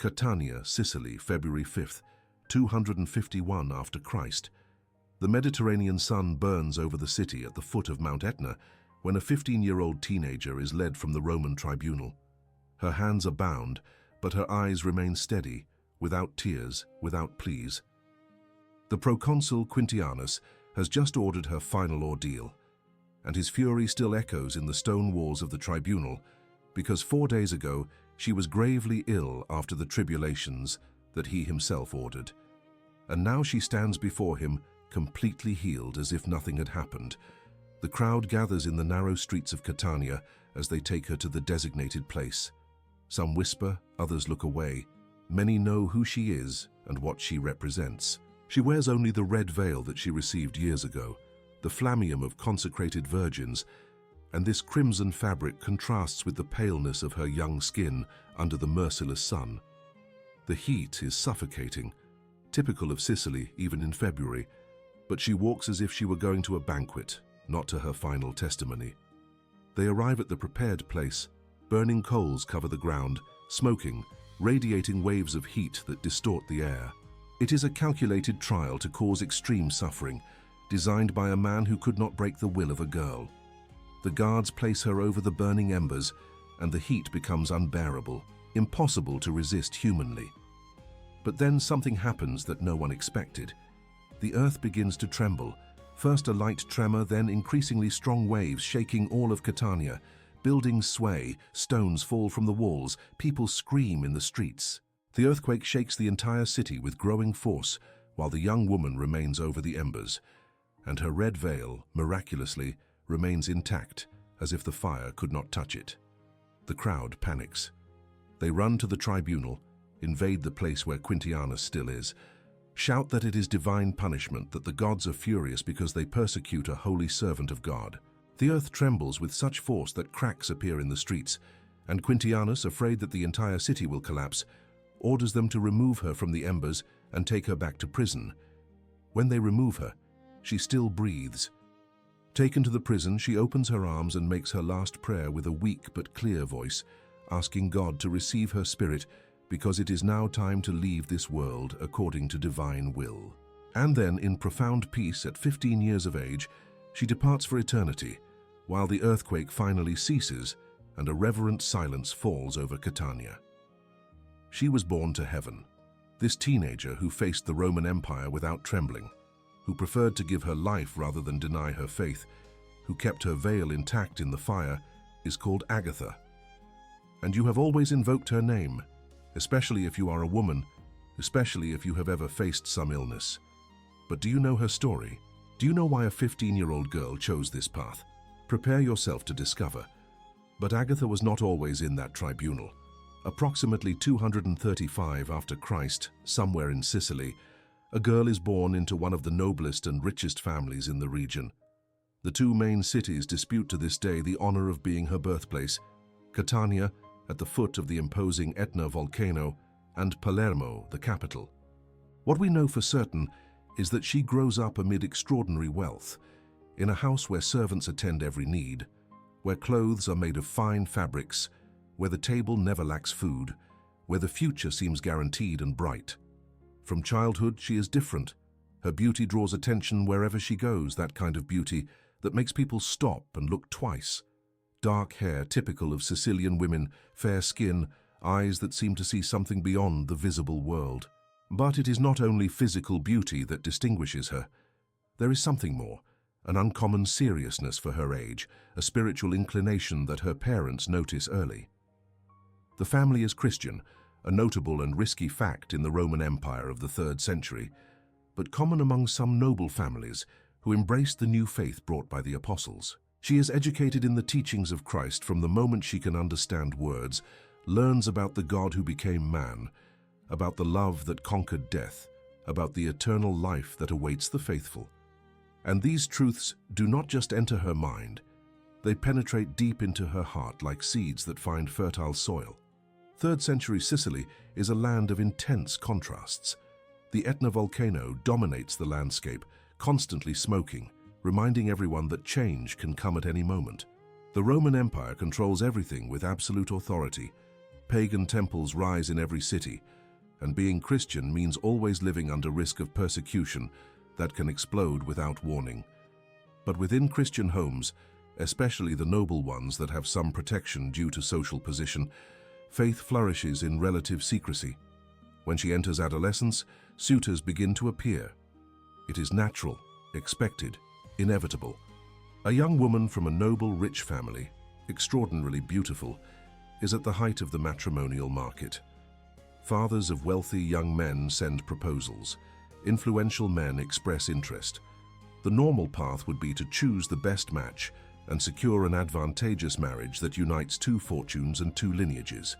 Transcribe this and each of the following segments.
Catania, Sicily, February 5th, 251 after Christ. The Mediterranean sun burns over the city at the foot of Mount Etna when a 15-year-old teenager is led from the Roman tribunal. Her hands are bound, but her eyes remain steady, without tears, without pleas. The proconsul Quintianus has just ordered her final ordeal, and his fury still echoes in the stone walls of the tribunal, because 4 days ago she was gravely ill after the tribulations that he himself ordered. And now she stands before him, completely healed, as if nothing had happened. The crowd gathers in the narrow streets of Catania as they take her to the designated place. Some whisper, others look away. Many know who she is and what she represents. She wears only the red veil that she received years ago, the flammeum of consecrated virgins, and this crimson fabric contrasts with the paleness of her young skin under the merciless sun. The heat is suffocating, typical of Sicily even in February, but she walks as if she were going to a banquet, not to her final testimony. They arrive at the prepared place. Burning coals cover the ground, smoking, radiating waves of heat that distort the air. It is a calculated trial to cause extreme suffering, designed by a man who could not break the will of a girl. The guards place her over the burning embers, and the heat becomes unbearable, impossible to resist humanly. But then something happens that no one expected. The earth begins to tremble, first a light tremor, then increasingly strong waves shaking all of Catania. Buildings sway, stones fall from the walls, people scream in the streets. The earthquake shakes the entire city with growing force, while the young woman remains over the embers, and her red veil, miraculously, remains intact, as if the fire could not touch it. The crowd panics. They run to the tribunal, invade the place where Quintianus still is, shout that it is divine punishment, that the gods are furious because they persecute a holy servant of God. The earth trembles with such force that cracks appear in the streets, and Quintianus, afraid that the entire city will collapse, orders them to remove her from the embers and take her back to prison. When they remove her, she still breathes. Taken to the prison, she opens her arms and makes her last prayer with a weak but clear voice, asking God to receive her spirit because it is now time to leave this world according to divine will. And then, in profound peace at 15 years of age, she departs for eternity, while the earthquake finally ceases and a reverent silence falls over Catania. She was born to heaven. This teenager who faced the Roman Empire without trembling, who preferred to give her life rather than deny her faith, who kept her veil intact in the fire, is called Agatha. And you have always invoked her name, especially if you are a woman, especially if you have ever faced some illness. But do you know her story? Do you know why a 15-year-old girl chose this path? Prepare yourself to discover. But Agatha was not always in that tribunal. Approximately 235 after Christ, somewhere in Sicily, a girl is born into one of the noblest and richest families in the region. The two main cities dispute to this day the honor of being her birthplace: Catania, at the foot of the imposing Etna volcano, and Palermo, the capital. What we know for certain is that she grows up amid extraordinary wealth, in a house where servants attend every need, where clothes are made of fine fabrics, where the table never lacks food, where the future seems guaranteed and bright. From childhood, she is different. Her beauty draws attention wherever she goes, that kind of beauty that makes people stop and look twice. Dark hair, typical of Sicilian women, fair skin, eyes that seem to see something beyond the visible world. But it is not only physical beauty that distinguishes her. There is something more, an uncommon seriousness for her age, a spiritual inclination that her parents notice early. The family is Christian, a notable and risky fact in the Roman Empire of the 3rd century, but common among some noble families who embraced the new faith brought by the apostles. She is educated in the teachings of Christ from the moment she can understand words, learns about the God who became man, about the love that conquered death, about the eternal life that awaits the faithful. And these truths do not just enter her mind, they penetrate deep into her heart like seeds that find fertile soil. 3rd century Sicily is a land of intense contrasts. The Etna volcano dominates the landscape, constantly smoking, reminding everyone that change can come at any moment. The Roman Empire controls everything with absolute authority. pagan temples rise in every city, and being Christian means always living under risk of persecution that can explode without warning. But within Christian homes, especially the noble ones that have some protection due to social position, faith flourishes in relative secrecy. When she enters adolescence, suitors begin to appear. It is natural, expected, inevitable. A young woman from a noble, rich family, extraordinarily beautiful, is at the height of the matrimonial market. Fathers of wealthy young men send proposals. Influential men express interest. The normal path would be to choose the best match and secure an advantageous marriage that unites two fortunes and two lineages.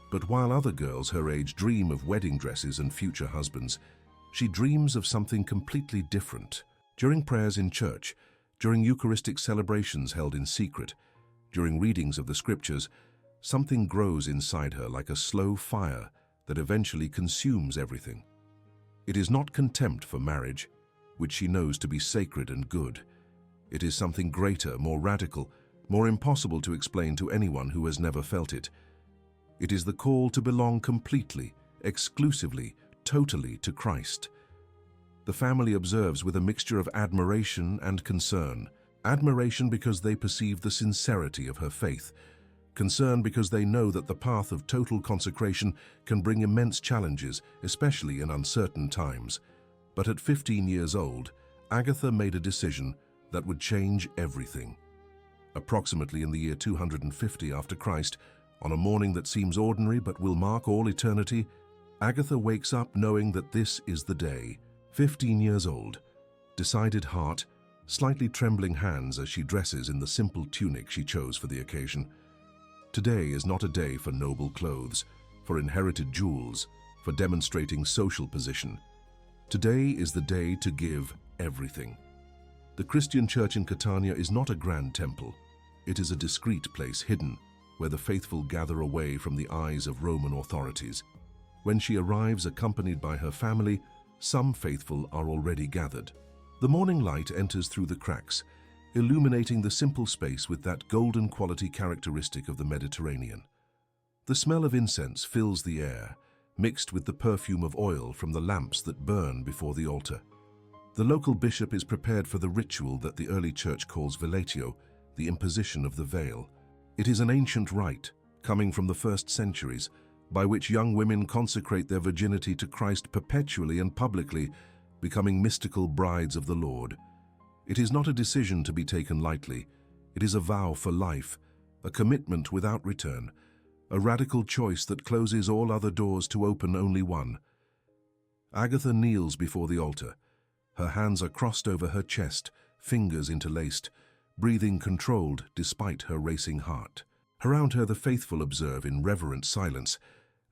But while other girls her age dream of wedding dresses and future husbands, she dreams of something completely different. During prayers in church, during Eucharistic celebrations held in secret, during readings of the scriptures, something grows inside her like a slow fire that eventually consumes everything. It is not contempt for marriage, which she knows to be sacred and good. It is something greater, more radical, more impossible to explain to anyone who has never felt it. It is the call to belong completely, exclusively, totally to Christ. The family observes with a mixture of admiration and concern. Admiration because they perceive the sincerity of her faith. Concern because they know that the path of total consecration can bring immense challenges, especially in uncertain times. But at 15 years old, Agatha made a decision that would change everything. Approximately in the year 250 after Christ, on a morning that seems ordinary but will mark all eternity, Agatha wakes up knowing that this is the day. 15 years old, decided heart, slightly trembling hands as she dresses in the simple tunic she chose for the occasion. Today is not a day for noble clothes, for inherited jewels, for demonstrating social position. Today is the day to give everything. The Christian church in Catania is not a grand temple. It is a discreet place hidden, where the faithful gather away from the eyes of Roman authorities. When she arrives accompanied by her family, some faithful are already gathered. The morning light enters through the cracks, illuminating the simple space with that golden quality characteristic of the Mediterranean. The smell of incense fills the air, mixed with the perfume of oil from the lamps that burn before the altar. The local bishop is prepared for the ritual that the early church calls vellatio, the imposition of the veil. It is an ancient rite, coming from the first centuries, by which young women consecrate their virginity to Christ perpetually and publicly, becoming mystical brides of the Lord. It is not a decision to be taken lightly. It is a vow for life, a commitment without return, a radical choice that closes all other doors to open only one. Agatha kneels before the altar. Her hands are crossed over her chest, fingers interlaced, breathing controlled despite her racing heart. Around her the faithful observe in reverent silence.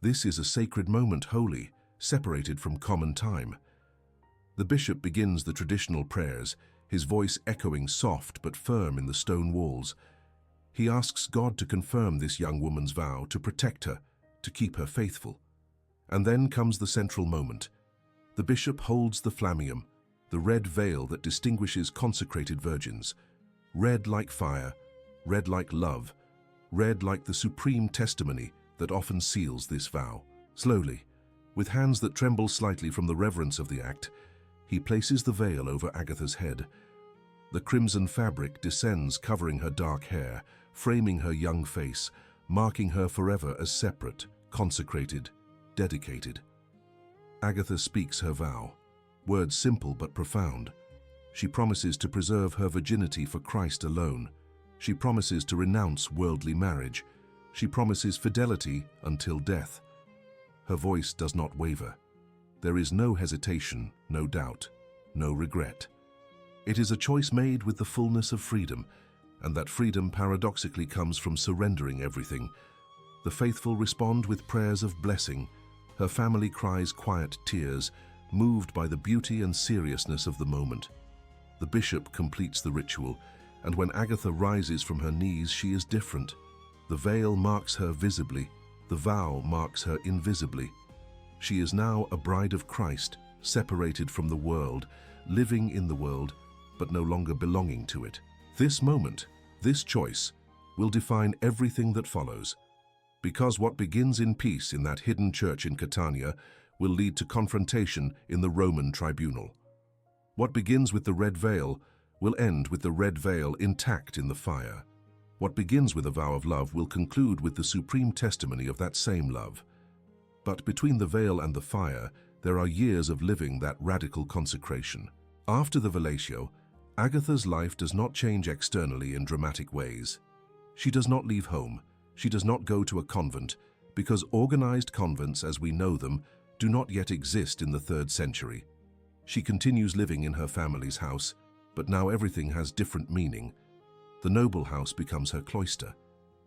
This is a sacred moment, holy, separated from common time. The bishop begins the traditional prayers, his voice echoing soft but firm in the stone walls. He asks God to confirm this young woman's vow, to protect her, to keep her faithful. And then comes the central moment. The bishop holds the flammeum, the red veil that distinguishes consecrated virgins. Red like fire, red like love, red like the supreme testimony that often seals this vow. Slowly, with hands that tremble slightly from the reverence of the act, he places the veil over Agatha's head. The crimson fabric descends, covering her dark hair, framing her young face, marking her forever as separate, consecrated, dedicated. Agatha speaks her vow, words simple but profound. She promises to preserve her virginity for Christ alone. She promises to renounce worldly marriage. She promises fidelity until death. Her voice does not waver. There is no hesitation, no doubt, no regret. It is a choice made with the fullness of freedom, and that freedom paradoxically comes from surrendering everything. The faithful respond with prayers of blessing. Her family cries quiet tears, moved by the beauty and seriousness of the moment. The bishop completes the ritual, and when Agatha rises from her knees, she is different. The veil marks her visibly, the vow marks her invisibly. She is now a bride of Christ, separated from the world, living in the world, but no longer belonging to it. This moment, this choice, will define everything that follows, because what begins in peace in that hidden church in Catania will lead to confrontation in the Roman tribunal. What begins with the red veil will end with the red veil intact in the fire. What begins with a vow of love will conclude with the supreme testimony of that same love. But between the veil and the fire, there are years of living that radical consecration. After the Velatio, Agatha's life does not change externally in dramatic ways. She does not leave home. She does not go to a convent, because organized convents as we know them do not yet exist in the 3rd century. She continues living in her family's house, but now everything has different meaning. The noble house becomes her cloister.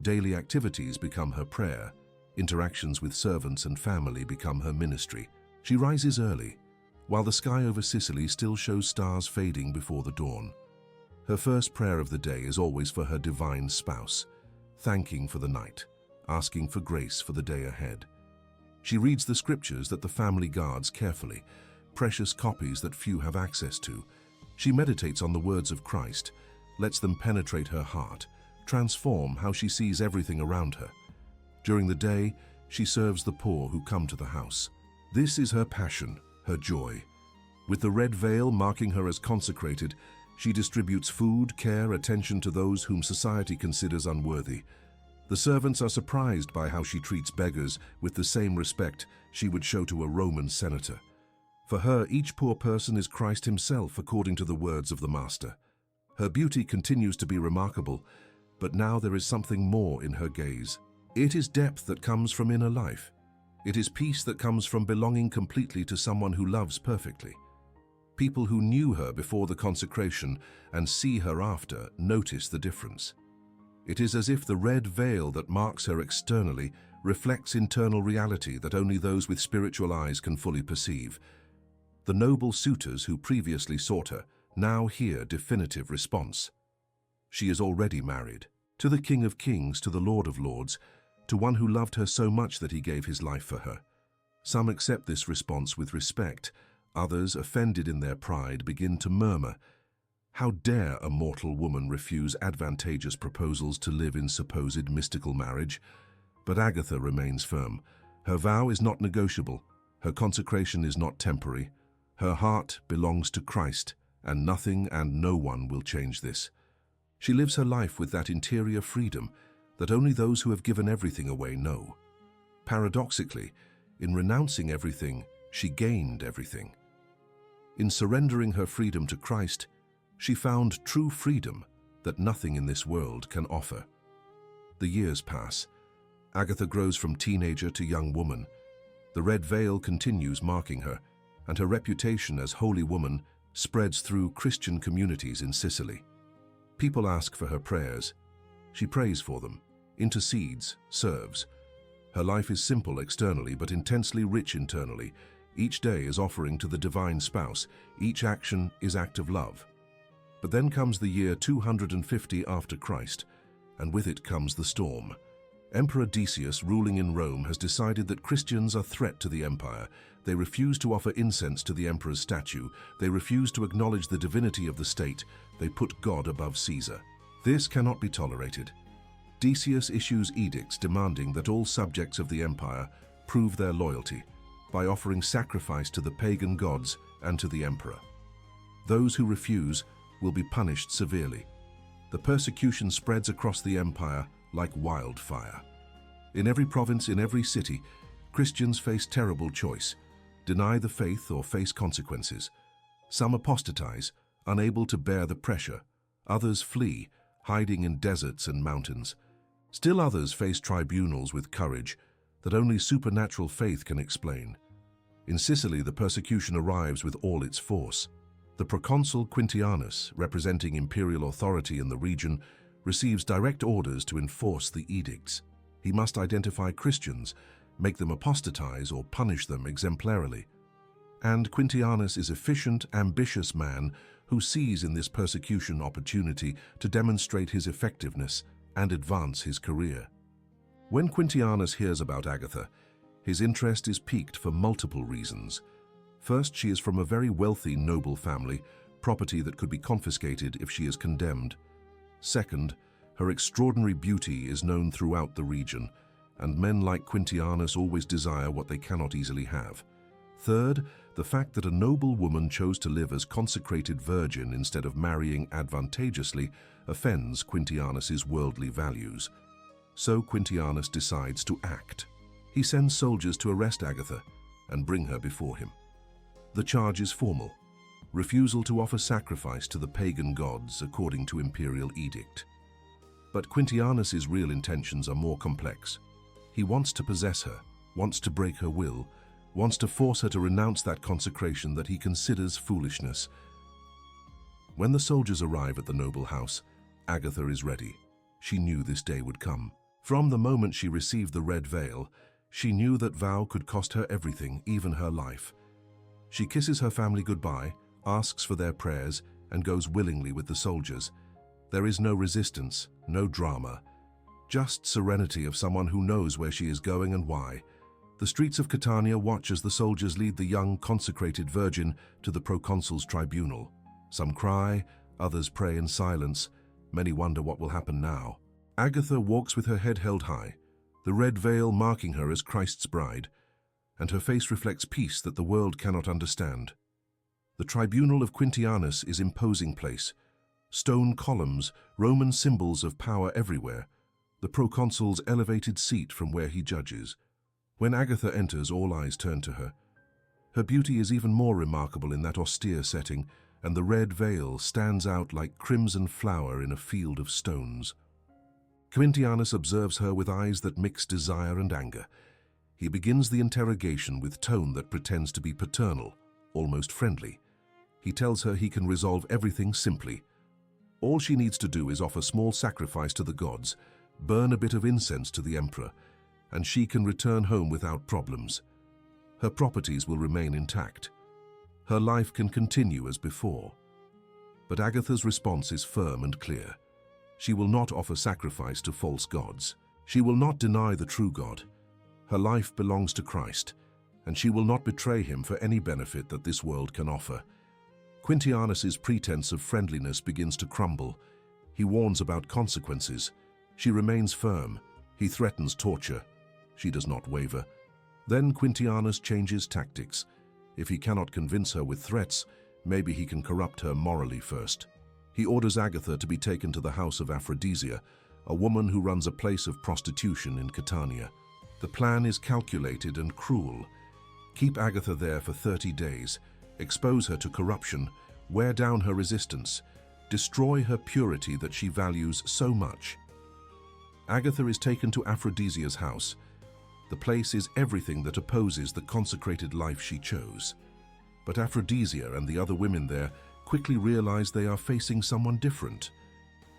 Daily activities become her prayer. Interactions with servants and family become her ministry. She rises early, while the sky over Sicily still shows stars fading before the dawn. Her first prayer of the day is always for her divine spouse, thanking for the night, asking for grace for the day ahead. She reads the scriptures that the family guards carefully, precious copies that few have access to. She meditates on the words of Christ, lets them penetrate her heart, transform how she sees everything around her. During the day, she serves the poor who come to the house. This is her passion, her joy. With the red veil marking her as consecrated, she distributes food, care, attention to those whom society considers unworthy. The servants are surprised by how she treats beggars with the same respect she would show to a Roman senator. For her, each poor person is Christ himself, according to the words of the Master. Her beauty continues to be remarkable, but now there is something more in her gaze. It is depth that comes from inner life. It is peace that comes from belonging completely to someone who loves perfectly. People who knew her before the consecration and see her after notice the difference. It is as if the red veil that marks her externally reflects internal reality that only those with spiritual eyes can fully perceive. The noble suitors who previously sought her now hear definitive response. She is already married, to the King of Kings, to the Lord of Lords, to one who loved her so much that he gave his life for her. Some accept this response with respect. Others, offended in their pride, begin to murmur, "How dare a mortal woman refuse advantageous proposals to live in supposed mystical marriage?" But Agatha remains firm. Her vow is not negotiable. Her consecration is not temporary. Her heart belongs to Christ, and nothing and no one will change this. She lives her life with that interior freedom that only those who have given everything away know. Paradoxically, in renouncing everything, she gained everything. In surrendering her freedom to Christ, she found true freedom that nothing in this world can offer. The years pass. Agatha grows from teenager to young woman. The red veil continues marking her, and her reputation as holy woman spreads through Christian communities in Sicily. People ask for her prayers. She prays for them, intercedes, serves. Her life is simple externally but intensely rich internally. Each day is offering to the divine spouse. Each action is act of love. But then comes the year 250 after Christ, and with it comes the storm. Emperor Decius, ruling in Rome, has decided that Christians are a threat to the empire. They refuse to offer incense to the emperor's statue. They refuse to acknowledge the divinity of the state. They put God above Caesar. This cannot be tolerated. Decius issues edicts demanding that all subjects of the empire prove their loyalty by offering sacrifice to the pagan gods and to the emperor. Those who refuse will be punished severely. The persecution spreads across the empire like wildfire. In every province, in every city, Christians face terrible choice: deny the faith or face consequences. Some apostatize, unable to bear the pressure. Others flee, hiding in deserts and mountains. Still others face tribunals with courage that only supernatural faith can explain. In Sicily, the persecution arrives with all its force. The proconsul Quintianus, representing imperial authority in the region, receives direct orders to enforce the edicts. He must identify Christians, make them apostatize, or punish them exemplarily. And Quintianus is an efficient, ambitious man who sees in this persecution opportunity to demonstrate his effectiveness and advance his career. When Quintianus hears about Agatha, his interest is piqued for multiple reasons. First, she is from a very wealthy, noble family, property that could be confiscated if she is condemned. Second, her extraordinary beauty is known throughout the region, and men like Quintianus always desire what they cannot easily have. Third, the fact that a noble woman chose to live as consecrated virgin instead of marrying advantageously offends Quintianus's worldly values. So Quintianus decides to act. He sends soldiers to arrest Agatha and bring her before him. The charge is formal: refusal to offer sacrifice to the pagan gods according to imperial edict. But Quintianus's real intentions are more complex. He wants to possess her, wants to break her will, wants to force her to renounce that consecration that he considers foolishness. When the soldiers arrive at the noble house, Agatha is ready. She knew this day would come. From the moment she received the red veil, she knew that vow could cost her everything, even her life. She kisses her family goodbye, asks for their prayers, and goes willingly with the soldiers. There is no resistance, no drama, just serenity of someone who knows where she is going and why. The streets of Catania watch as the soldiers lead the young consecrated virgin to the proconsul's tribunal. Some cry, others pray in silence. Many wonder what will happen now. Agatha walks with her head held high, the red veil marking her as Christ's bride, and her face reflects peace that the world cannot understand. The tribunal of Quintianus is imposing place. Stone columns, Roman symbols of power everywhere, the proconsul's elevated seat from where he judges. When Agatha enters, all eyes turn to her. Her beauty is even more remarkable in that austere setting, and the red veil stands out like crimson flower in a field of stones. Quintianus observes her with eyes that mix desire and anger. He begins the interrogation with tone that pretends to be paternal, almost friendly. He tells her he can resolve everything simply. All she needs to do is offer small sacrifice to the gods, burn a bit of incense to the emperor, and she can return home without problems. Her properties will remain intact. Her life can continue as before. But Agatha's response is firm and clear. She will not offer sacrifice to false gods. She will not deny the true God. Her life belongs to Christ, and she will not betray him for any benefit that this world can offer. Quintianus's pretense of friendliness begins to crumble. He warns about consequences. She remains firm. He threatens torture. She does not waver. Then Quintianus changes tactics. If he cannot convince her with threats, maybe he can corrupt her morally first. He orders Agatha to be taken to the house of Aphrodisia, a woman who runs a place of prostitution in Catania. The plan is calculated and cruel. Keep Agatha there for 30 days, expose her to corruption, wear down her resistance, destroy her purity that she values so much. Agatha is taken to Aphrodisia's house. The place is everything that opposes the consecrated life she chose. But Aphrodisia and the other women there quickly realize they are facing someone different.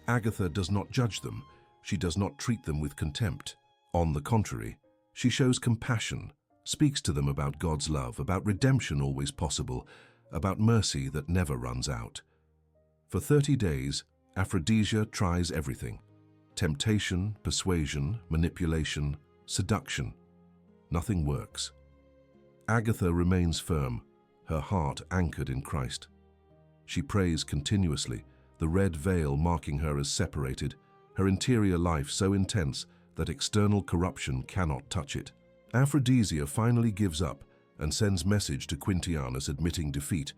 Agatha does not judge them. She does not treat them with contempt. On the contrary, she shows compassion, speaks to them about God's love, about redemption always possible, about mercy that never runs out. For 30 days, Aphrodisia tries everything: temptation, persuasion, manipulation, seduction. Nothing works. Agatha remains firm, her heart anchored in Christ. She prays continuously, the red veil marking her as separated, her interior life so intense that external corruption cannot touch it. Aphrodisia finally gives up and sends message to Quintianus admitting defeat.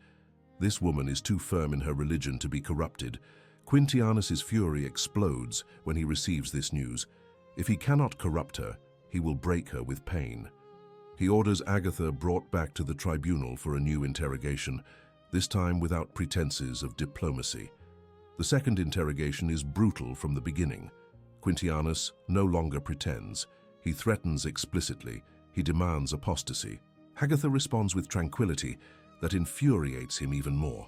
This woman is too firm in her religion to be corrupted. Quintianus's fury explodes when he receives this news. If he cannot corrupt her, he will break her with pain. He orders Agatha brought back to the tribunal for a new interrogation, this time without pretenses of diplomacy. The second interrogation is brutal from the beginning. Quintianus no longer pretends. He threatens explicitly. He demands apostasy. Agatha responds with tranquility that infuriates him even more.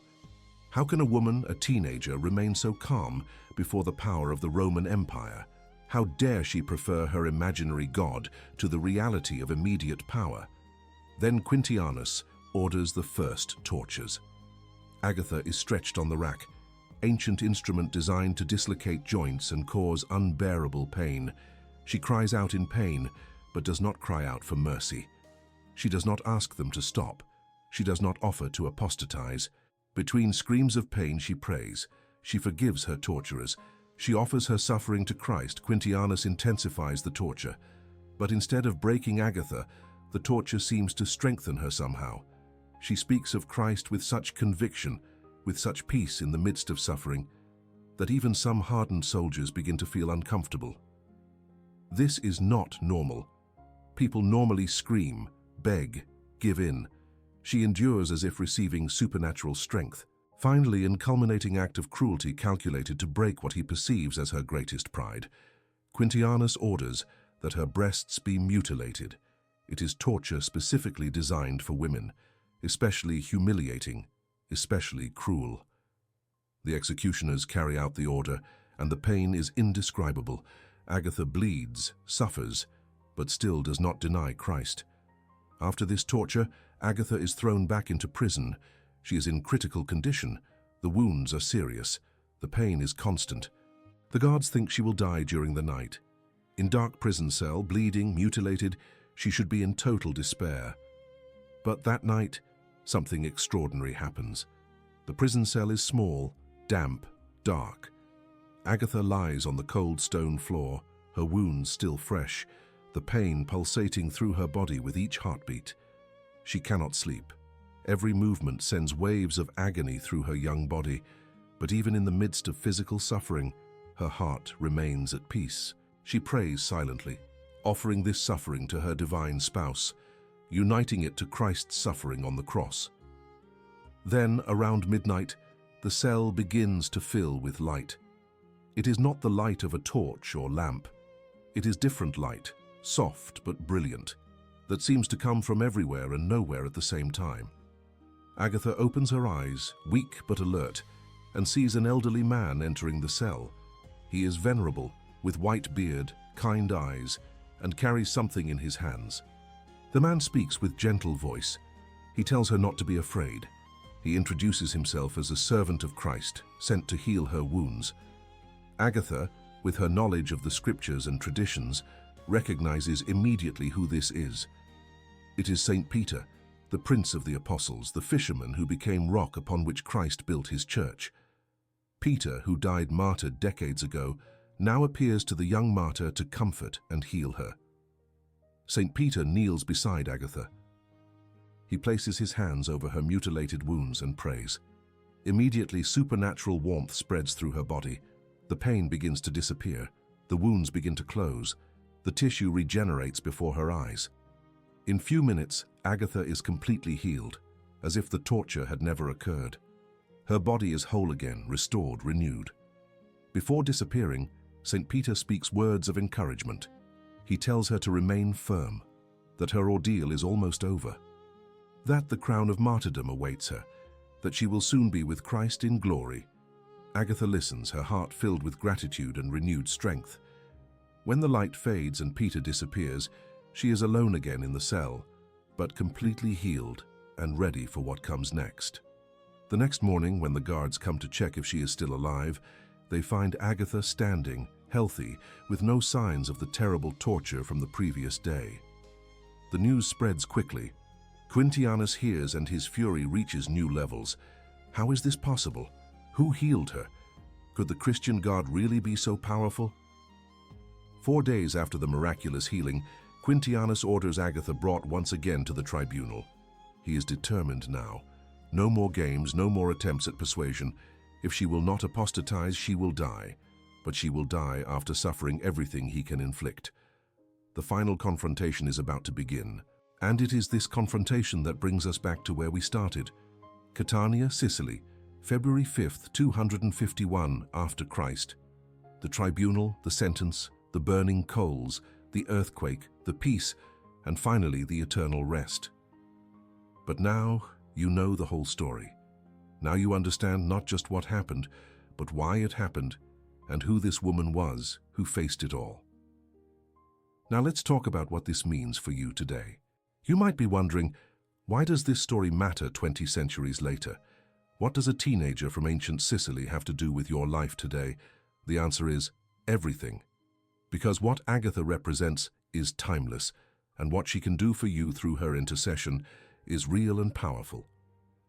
How can a woman, a teenager, remain so calm before the power of the Roman Empire? How dare she prefer her imaginary god to the reality of immediate power? Then Quintianus orders the first tortures. Agatha is stretched on the rack, ancient instrument designed to dislocate joints and cause unbearable pain. She cries out in pain, but does not cry out for mercy. She does not ask them to stop. She does not offer to apostatize. Between screams of pain she prays. She forgives her torturers. She offers her suffering to Christ. Quintianus intensifies the torture. But instead of breaking Agatha, the torture seems to strengthen her somehow. She speaks of Christ with such conviction, with such peace in the midst of suffering, that even some hardened soldiers begin to feel uncomfortable. This is not normal. People normally scream, beg, give in. She endures as if receiving supernatural strength. Finally, in culminating act of cruelty calculated to break what he perceives as her greatest pride, Quintianus orders that her breasts be mutilated. It is torture specifically designed for women, especially humiliating, especially cruel. The executioners carry out the order, and the pain is indescribable. Agatha bleeds, suffers, but still does not deny Christ. After this torture, Agatha is thrown back into prison. She is in critical condition. The wounds are serious. The pain is constant. The guards think she will die during the night. In dark prison cell, bleeding, mutilated, she should be in total despair. But that night, something extraordinary happens. The prison cell is small, damp, dark. Agatha lies on the cold stone floor, her wounds still fresh, the pain pulsating through her body with each heartbeat. She cannot sleep. Every movement sends waves of agony through her young body, but even in the midst of physical suffering, her heart remains at peace. She prays silently, offering this suffering to her divine spouse, uniting it to Christ's suffering on the cross. Then, around midnight, the cell begins to fill with light. It is not the light of a torch or lamp. It is different light, soft but brilliant, that seems to come from everywhere and nowhere at the same time. Agatha opens her eyes, weak but alert, and sees an elderly man entering the cell. He is venerable, with white beard, kind eyes, and carries something in his hands. The man speaks with gentle voice. He tells her not to be afraid. He introduces himself as a servant of Christ, sent to heal her wounds. Agatha, with her knowledge of the scriptures and traditions, recognizes immediately who this is. It is Saint Peter, the prince of the apostles, the fisherman who became rock upon which Christ built his church. Peter, who died martyred decades ago, now appears to the young martyr to comfort and heal her. Saint Peter kneels beside Agatha. He places his hands over her mutilated wounds and prays. Immediately, supernatural warmth spreads through her body. The pain begins to disappear. The wounds begin to close. The tissue regenerates before her eyes. In few minutes, Agatha is completely healed, as if the torture had never occurred. Her body is whole again, restored, renewed. Before disappearing, Saint Peter speaks words of encouragement. He tells her to remain firm, that her ordeal is almost over, that the crown of martyrdom awaits her, that she will soon be with Christ in glory. Agatha listens, her heart filled with gratitude and renewed strength. When the light fades and Peter disappears, she is alone again in the cell, but completely healed and ready for what comes next. The next morning, when the guards come to check if she is still alive, they find Agatha standing, healthy, with no signs of the terrible torture from the previous day. The news spreads quickly. Quintianus hears and his fury reaches new levels. How is this possible? Who healed her? Could the Christian God really be so powerful? 4 days after the miraculous healing, Quintianus orders Agatha brought once again to the tribunal. He is determined now. No more games, no more attempts at persuasion. If she will not apostatize, she will die. But she will die after suffering everything he can inflict. The final confrontation is about to begin. And it is this confrontation that brings us back to where we started. Catania, Sicily, February 5th, 251 after Christ. The tribunal, the sentence, the burning coals, the earthquake, the peace, and finally the eternal rest. But now you know the whole story. Now you understand not just what happened, but why it happened, and who this woman was who faced it all. Now let's talk about what this means for you today. You might be wondering, why does this story matter 20 centuries later? What does a teenager from ancient Sicily have to do with your life today? The answer is everything. Because what Agatha represents is timeless, and what she can do for you through her intercession is real and powerful.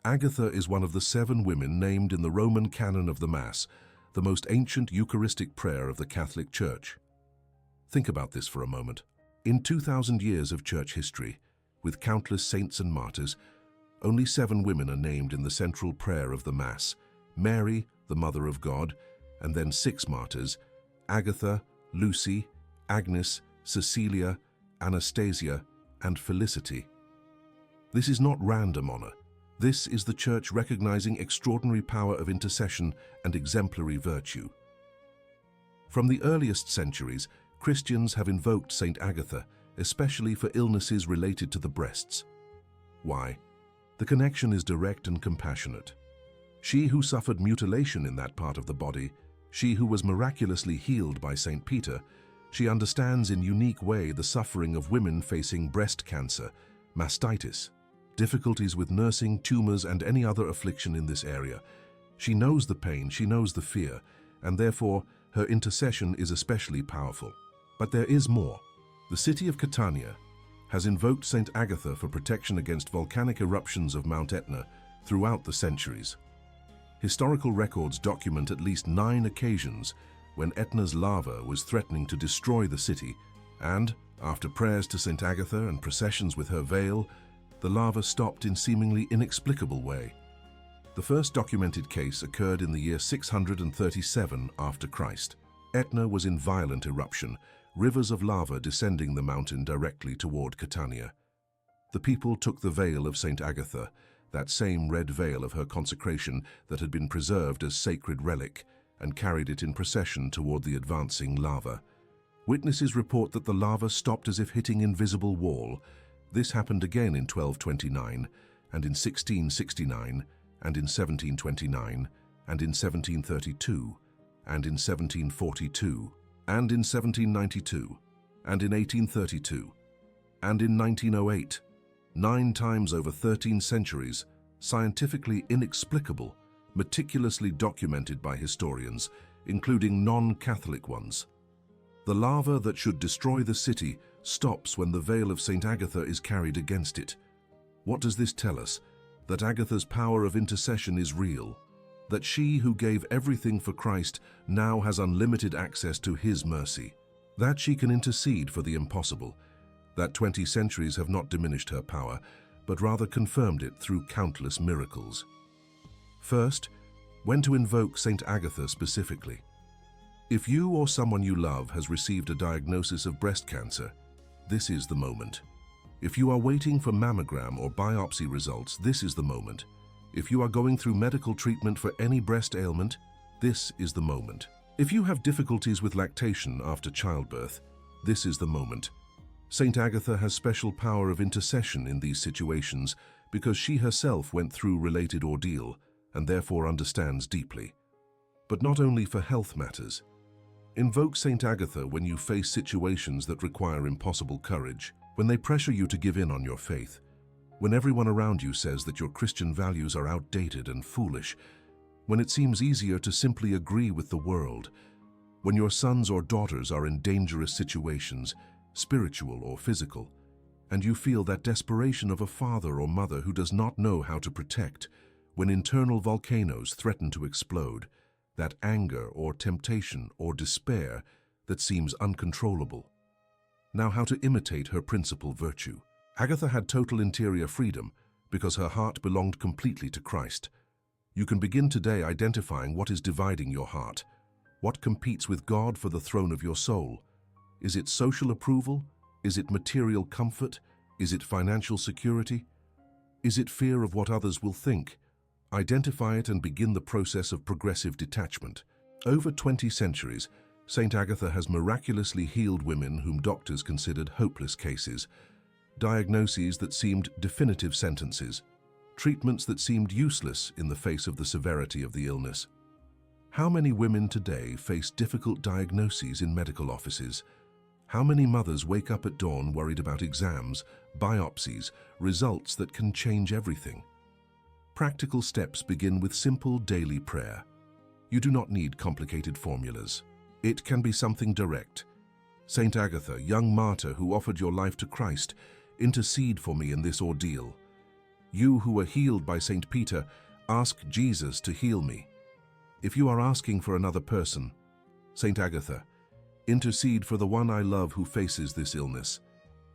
Agatha is one of the 7 women named in the Roman canon of the Mass, the most ancient Eucharistic prayer of the Catholic Church. Think about this for a moment. In 2,000 years of church history, with countless saints and martyrs, only 7 women are named in the central prayer of the Mass: Mary, the Mother of God, and then 6 martyrs: Agatha, Lucy, Agnes, Cecilia, Anastasia, and Felicity. This is not random honor. This is the Church recognizing extraordinary power of intercession and exemplary virtue. From the earliest centuries, Christians have invoked Saint Agatha, especially for illnesses related to the breasts. Why? The connection is direct and compassionate. She who suffered mutilation in that part of the body, she who was miraculously healed by Saint Peter, she understands in unique way the suffering of women facing breast cancer, mastitis, difficulties with nursing, tumors, and any other affliction in this area. She knows the pain, she knows the fear, and therefore her intercession is especially powerful. But there is more. The city of Catania has invoked Saint Agatha for protection against volcanic eruptions of Mount Etna throughout the centuries. Historical records document at least 9 occasions when Etna's lava was threatening to destroy the city, and, after prayers to Saint Agatha and processions with her veil, the lava stopped in seemingly inexplicable way. The first documented case occurred in the year 637 after Christ. Etna was in violent eruption, rivers of lava descending the mountain directly toward Catania. The people took the veil of Saint Agatha, that same red veil of her consecration that had been preserved as sacred relic, and carried it in procession toward the advancing lava. Witnesses report that the lava stopped as if hitting invisible wall. This happened again in 1229, and in 1669, and in 1729, and in 1732, and in 1742, and in 1792, and in 1832, and in 1908, 9 times over 13 centuries, scientifically inexplicable, meticulously documented by historians, including non-Catholic ones. The lava that should destroy the city stops when the veil of Saint Agatha is carried against it. What does this tell us? That Agatha's power of intercession is real. That she who gave everything for Christ now has unlimited access to His mercy. That she can intercede for the impossible. That 20 centuries have not diminished her power, but rather confirmed it through countless miracles. First, when to invoke Saint Agatha specifically. If you or someone you love has received a diagnosis of breast cancer, this is the moment. If you are waiting for mammogram or biopsy results, this is the moment. If you are going through medical treatment for any breast ailment, this is the moment. If you have difficulties with lactation after childbirth, this is the moment. Saint Agatha has special power of intercession in these situations because she herself went through related ordeal and therefore understands deeply. But not only for health matters. Invoke Saint Agatha when you face situations that require impossible courage, when they pressure you to give in on your faith, when everyone around you says that your Christian values are outdated and foolish, when it seems easier to simply agree with the world, when your sons or daughters are in dangerous situations, spiritual or physical, and you feel that desperation of a father or mother who does not know how to protect, when internal volcanoes threaten to explode, that anger or temptation or despair that seems uncontrollable. Now, how to imitate her principal virtue. Agatha had total interior freedom because her heart belonged completely to Christ. You can begin today identifying what is dividing your heart. What competes with God for the throne of your soul? Is it social approval? Is it material comfort? Is it financial security? Is it fear of what others will think? Identify it and begin the process of progressive detachment. Over 20 centuries, Saint Agatha has miraculously healed women whom doctors considered hopeless cases, diagnoses that seemed definitive sentences, treatments that seemed useless in the face of the severity of the illness. How many women today face difficult diagnoses in medical offices? How many mothers wake up at dawn worried about exams, biopsies, results that can change everything? Practical steps begin with simple daily prayer. You do not need complicated formulas. It can be something direct. Saint Agatha, young martyr who offered your life to Christ, intercede for me in this ordeal. You who were healed by Saint Peter, ask Jesus to heal me. If you are asking for another person, Saint Agatha, intercede for the one I love who faces this illness.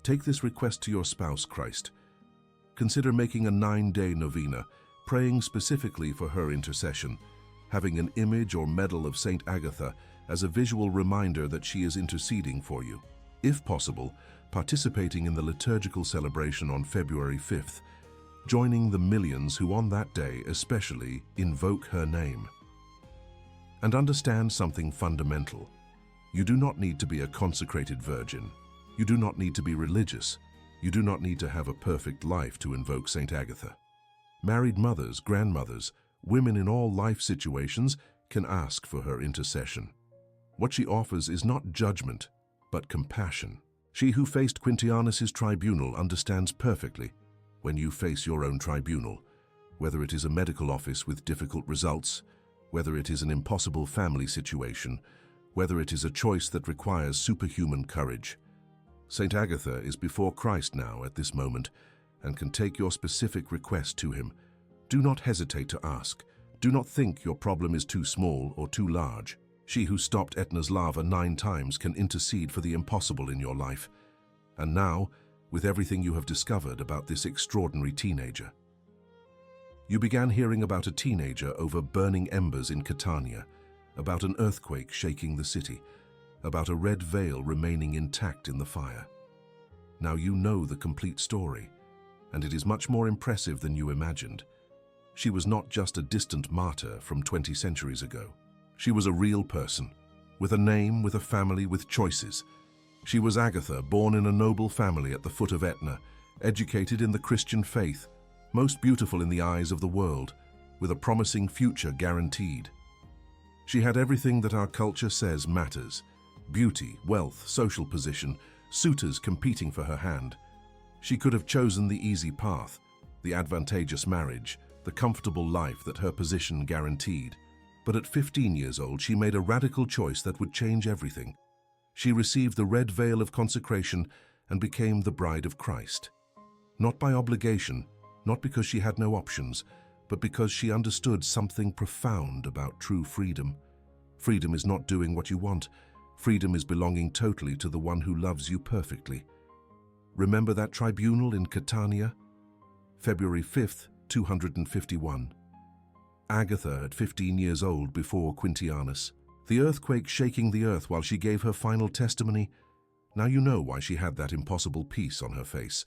Take this request to your spouse, Christ. Consider making a 9-day novena, praying specifically for her intercession, having an image or medal of Saint Agatha as a visual reminder that she is interceding for you. If possible, participating in the liturgical celebration on February 5th, joining the millions who on that day especially invoke her name. And understand something fundamental. You do not need to be a consecrated virgin. You do not need to be religious. You do not need to have a perfect life to invoke Saint Agatha. Married mothers, grandmothers, women in all life situations can ask for her intercession. What she offers is not judgment, but compassion. She who faced Quintianus's tribunal understands perfectly when you face your own tribunal, whether it is a medical office with difficult results, whether it is an impossible family situation, whether it is a choice that requires superhuman courage. Saint Agatha is before Christ now at this moment and can take your specific request to him. Do not hesitate to ask. Do not think your problem is too small or too large. She who stopped Etna's lava 9 times can intercede for the impossible in your life. And now, with everything you have discovered about this extraordinary teenager. You began hearing about a teenager over burning embers in Catania, about an earthquake shaking the city, about a red veil remaining intact in the fire. Now you know the complete story, and it is much more impressive than you imagined. She was not just a distant martyr from 20 centuries ago. She was a real person, with a name, with a family, with choices. She was Agatha, born in a noble family at the foot of Etna, educated in the Christian faith, most beautiful in the eyes of the world, with a promising future guaranteed. She had everything that our culture says matters: beauty, wealth, social position, suitors competing for her hand. She could have chosen the easy path, the advantageous marriage, the comfortable life that her position guaranteed. But at 15 years old, she made a radical choice that would change everything. She received the red veil of consecration and became the bride of Christ. Not by obligation, not because she had no options, but because she understood something profound about true freedom. Freedom is not doing what you want. Freedom is belonging totally to the one who loves you perfectly. Remember that tribunal in Catania? February 5th, 251. Agatha at 15 years old before Quintianus. The earthquake shaking the earth while she gave her final testimony. Now you know why she had that impossible peace on her face.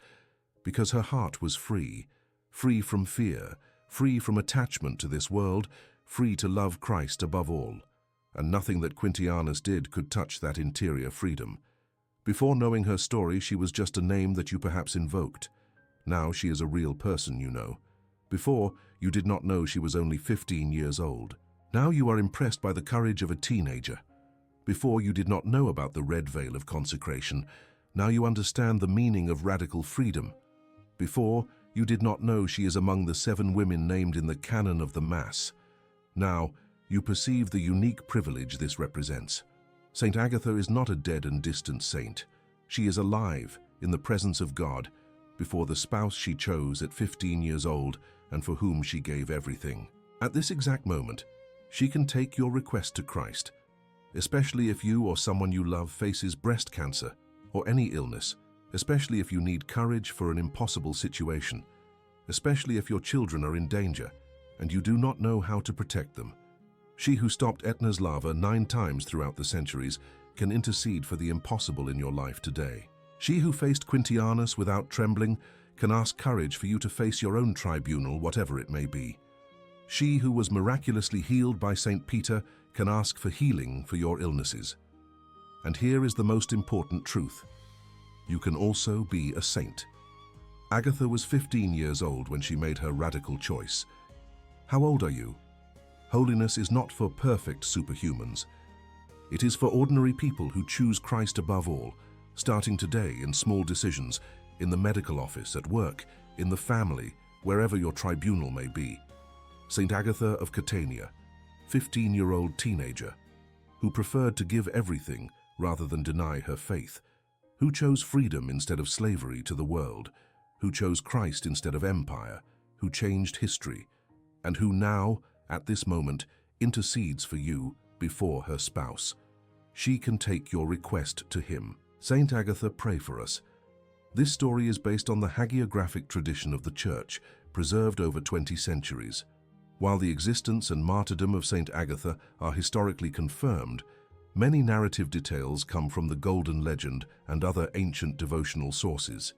Because her heart was free. Free from fear. Free from attachment to this world. Free to love Christ above all. And nothing that Quintianus did could touch that interior freedom. Before knowing her story, she was just a name that you perhaps invoked. Now she is a real person, you know. Before, you did not know she was only 15 years old. Now you are impressed by the courage of a teenager. Before, you did not know about the red veil of consecration. Now you understand the meaning of radical freedom. Before, you did not know she is among the 7 women named in the canon of the Mass. Now, you perceive the unique privilege this represents. Saint Agatha is not a dead and distant saint. She is alive in the presence of God, before the spouse she chose at 15 years old and for whom she gave everything. At this exact moment, she can take your request to Christ, especially if you or someone you love faces breast cancer or any illness, especially if you need courage for an impossible situation, especially if your children are in danger and you do not know how to protect them. She who stopped Etna's lava 9 times throughout the centuries can intercede for the impossible in your life today. She who faced Quintianus without trembling can ask courage for you to face your own tribunal, whatever it may be. She who was miraculously healed by St. Peter can ask for healing for your illnesses. And here is the most important truth. You can also be a saint. Agatha was 15 years old when she made her radical choice. How old are you? Holiness is not for perfect superhumans. It is for ordinary people who choose Christ above all, starting today in small decisions, in the medical office, at work, in the family, wherever your tribunal may be. Saint Agatha of Catania, 15-year-old teenager, who preferred to give everything rather than deny her faith, who chose freedom instead of slavery to the world, who chose Christ instead of empire, who changed history, and who now, at this moment, intercedes for you before her spouse. She can take your request to him. Saint Agatha, pray for us. This story is based on the hagiographic tradition of the Church, preserved over 20 centuries. While the existence and martyrdom of Saint Agatha are historically confirmed, many narrative details come from the Golden Legend and other ancient devotional sources.